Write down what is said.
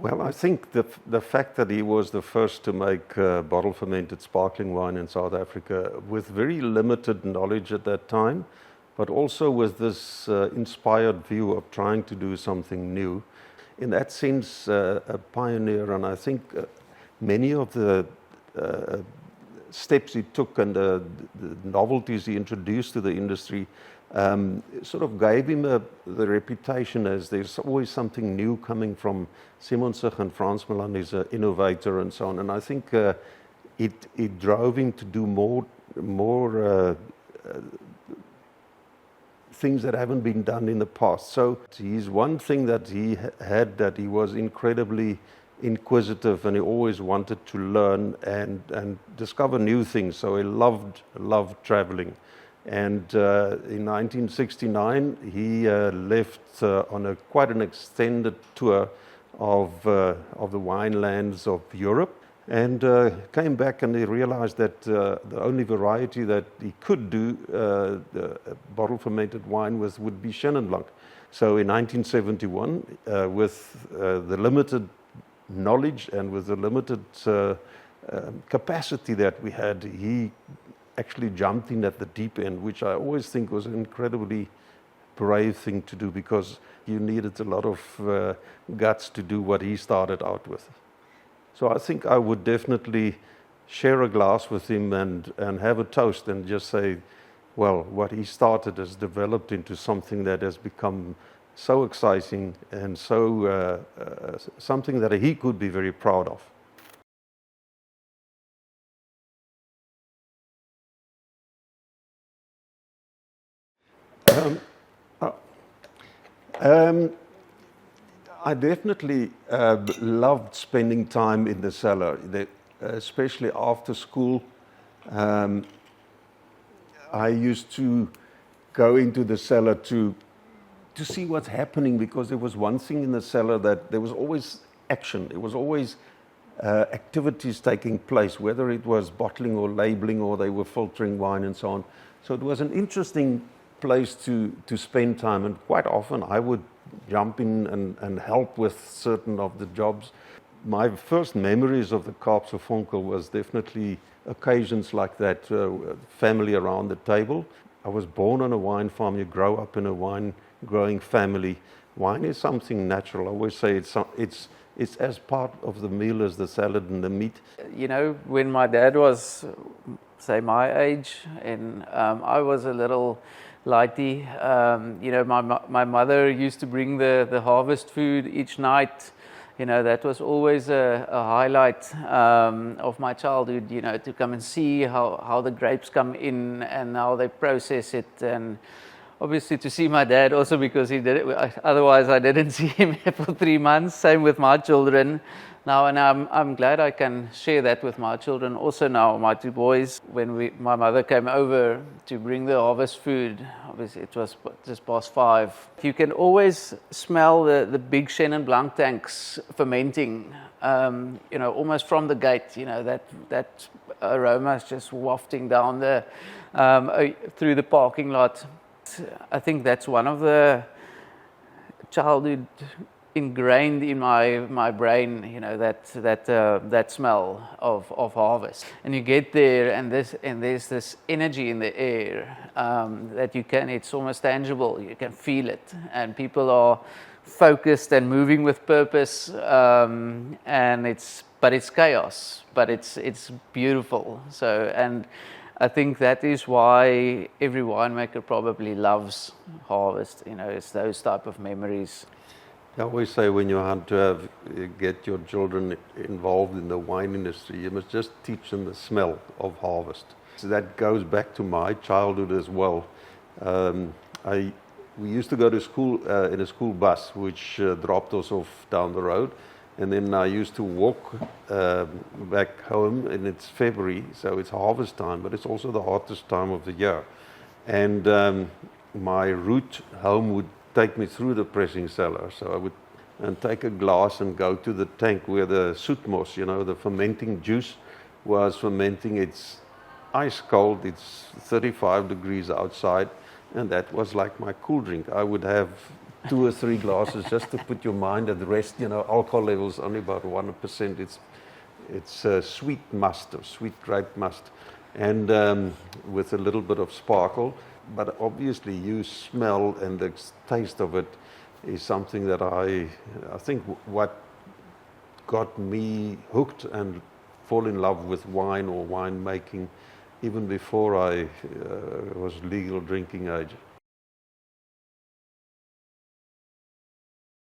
Well, I think the fact that he was the first to make bottle fermented sparkling wine in South Africa with very limited knowledge at that time, but also with this inspired view of trying to do something new. In that sense, a pioneer, and I think many of the steps he took and the novelties he introduced to the industry sort of gave him the reputation as there's always something new coming from Simonsig, and Frans Milan is an innovator and so on. And I think it drove him to do more things that haven't been done in the past. So he's one thing that he had, that he was incredibly inquisitive, and he always wanted to learn and discover new things. So he loved traveling. And in 1969, he left on quite an extended tour of the winelands of Europe, and came back, and he realized that the only variety that he could do the bottle fermented wine with would be Chenin Blanc. So in 1971, with the limited knowledge and with the limited capacity that we had, he actually jumped in at the deep end, which I always think was an incredibly brave thing to do, because you needed a lot of guts to do what he started out with. So I think I would definitely share a glass with him and have a toast and just say, well, what he started has developed into something that has become so exciting and so something that he could be very proud of. I definitely loved spending time in the cellar, especially after school. I used to go into the cellar to see what's happening, because there was one thing in the cellar, that there was always action. There was always activities taking place, whether it was bottling or labeling, or they were filtering wine and so on. So it was an interesting place to spend time, and quite often I would jump in and help with certain of the jobs. My first memories of the Kaapse Vonkel was definitely occasions like that, family around the table. I was born on a wine farm. You grow up in a wine growing family. Wine is something natural. I always say it's as part of the meal as the salad and the meat. You know, when my dad was, say, my age, and I was a little lighty. You know, my mother used to bring the harvest food each night. You know, that was always a highlight of my childhood, you know, to come and see how the grapes come in and how they process it. And obviously to see my dad also, because he did it. Otherwise I didn't see him for 3 months. Same with my children. Now, and I'm glad I can share that with my children also now, my two boys. When my mother came over to bring the harvest food, obviously it was just past 5. You can always smell the big Chenin Blanc tanks fermenting, you know, almost from the gate. You know, that aroma is just wafting down through the parking lot. I think that's one of the childhood ingrained in my brain, you know, that smell of harvest. And you get there, and there's this energy in the air that it's almost tangible. You can feel it, and people are focused and moving with purpose. And it's chaos, but it's beautiful. So, and I think that is why every winemaker probably loves harvest. You know, it's those type of memories. I always say, when you want to get your children involved in the wine industry, you must just teach them the smell of harvest. So that goes back to my childhood as well. We used to go to school in a school bus, which dropped us off down the road. And then I used to walk back home, and it's February, so it's harvest time, but it's also the hottest time of the year. And my route home would take me through the pressing cellar. So I would take a glass and go to the tank where the soetmos, you know, the fermenting juice, was fermenting. It's ice cold, it's 35 degrees outside, and that was like my cool drink. I would have 2 or 3 glasses just to put your mind at rest. You know, alcohol levels only about 1%. It's sweet must, or sweet grape must, and with a little bit of sparkle. But obviously, you smell and the taste of it is something that I think what got me hooked and fall in love with wine or wine making even before I was legal drinking age.